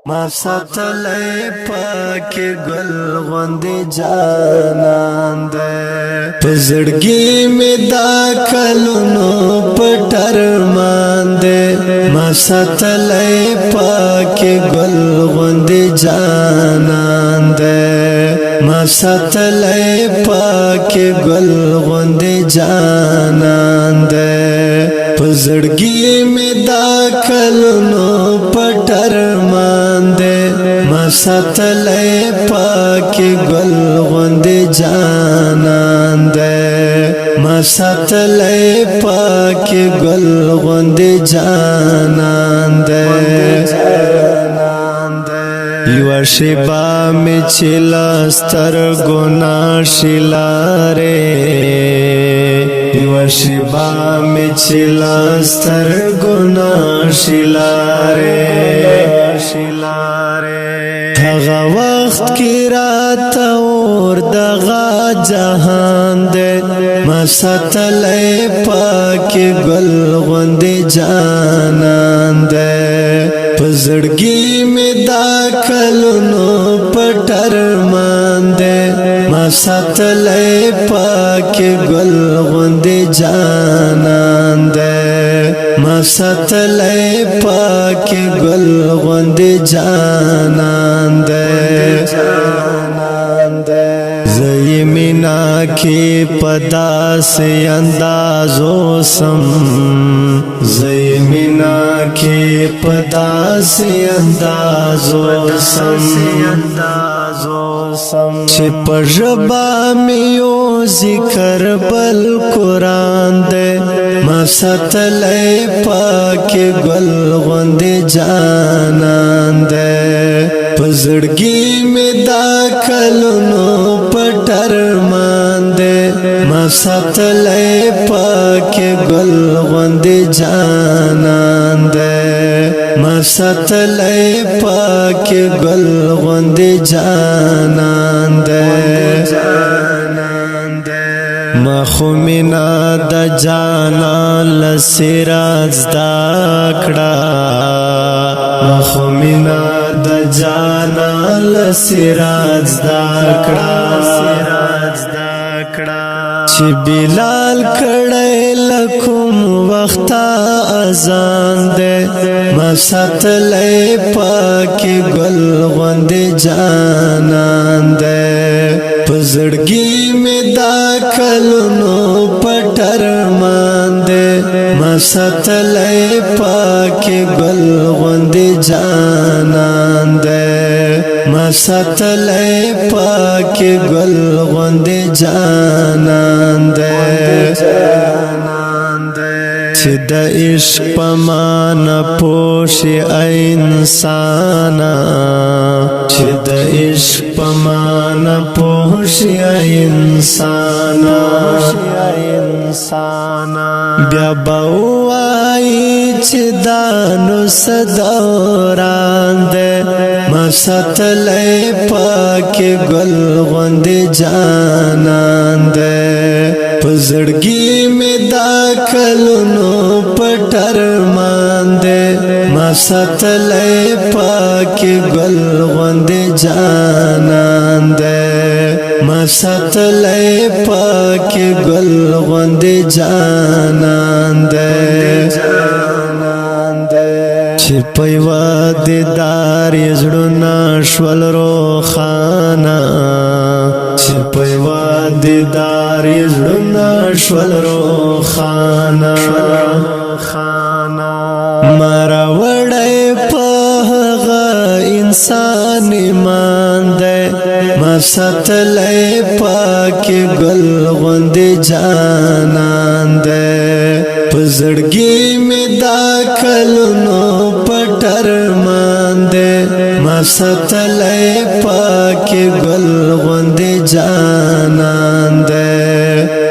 ما ساتلې پاکي ګل غوندې جانان دې پزړګي مې دا کلونو پټر مان دې ما ساتلې پاکي ګل غوندې جانان دې ما ساتلې پاکي ګل غوندې جانان دې پزړګي مې دا کلونو پټر مان دے ما ساتلے پاکی گل غوندې جانان دے ما ساتلے پاکی گل غوندې جانان دے یو شیبا می چلا سترګو ناشلاره یو شیبا می چلا سترګو ناشلاره هغه وخت کې رات اور دغه جهان دې ما ساتلې پاکي ګل غوندې جانان دې پزړګي مې دا کلونو پټر مان دې ما ساتلې پاکي ګل غوندې جانان دې ما ساتلې پاکي ګل غوندې جانان دې زئی مینا کی پدا سے اندازو سم زئی مینا کی پدا سے اندازو سم چه پجبا میو ذکر بل قرآن دے ما ساتلے پاکی گل غوندې جانان دے پزړګي مې دا کلونو پټر مان دے ما ساتلې پاکی گل غوندې جانان دے ما ساتلې پاکی گل غوندې جانان دے ما خومینا د جانا لسراج دا کړه ما خومینا د جانا لسراج دا کړه چې بلال کړه لکم وخت اذان دے ما ساتلې پاکي ګل غوندې جانان دے پزړګي مې دا کلونو پټر مان دے ما ساتلې پاکي ګل غوندې جانان دے ما ساتلې پاکي ګل غوندې جانان دے چې د عشق پمانه پوشي انسانا چې د عشق پمانه پوشي انسانا بیا بوای چې دانو صدوران دې ما ساتلې پاکي ګل غوندې جانان دې پزړګي مې دا کلونو پټر مان دے ما ساتلې پاکي ګل غوندې جانان دے ما ساتلې پاکي ګل غوندې جانان دے چې پيوا دیدار زړونه شول روخانه چې پيوا دیدار زړونه شول روخانه مارا وړې په هغه انسان ایمان دې ما ساتلې پاکي ګل غوندې جانان دې پزړګي مې دا کلونو پټر مان دے ما ساتلې پاکي ګل غوندې جانان دے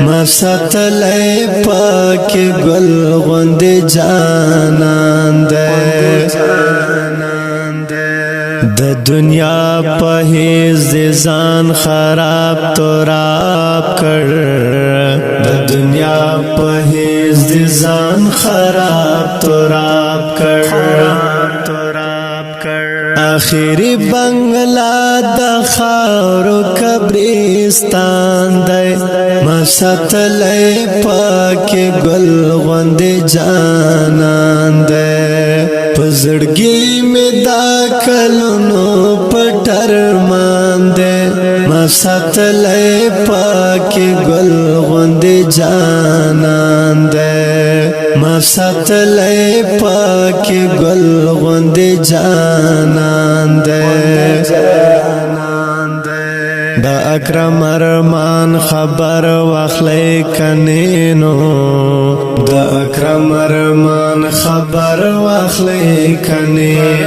ما ساتلې پاکي ګل غوندې جانان دے د دنیا په هیڅ ځان خراب تراب کړ د دنیا په هیڅ ځان خراب تراب کړ آخری بنگلا د خاورو قبرستان دی ما ساتلی پاکی گل غوند جانان دی پزړګي می دا کلونو پټر مان دی ما ساتلی پاکی گل غوند جانان دی ما ساتلی پاکی گل غوند جانان دی دا اکرم ارمان خبر واخلی کنینو دا اکرم ارمان خبر واخلی کنینو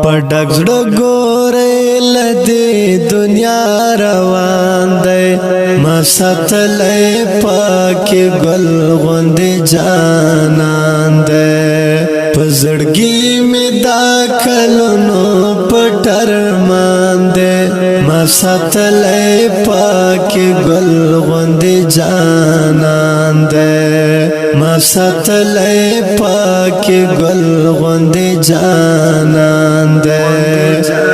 پډک زړه ګورې لدی دنیا روان دی ما ساتلی پاکی گل غوند جانان دی پزړګي می دا کلونو پټر مان دی ما ساتلی پاکی گل غوند جانان دی ما ساتلی پاکی گل غوند جانان دی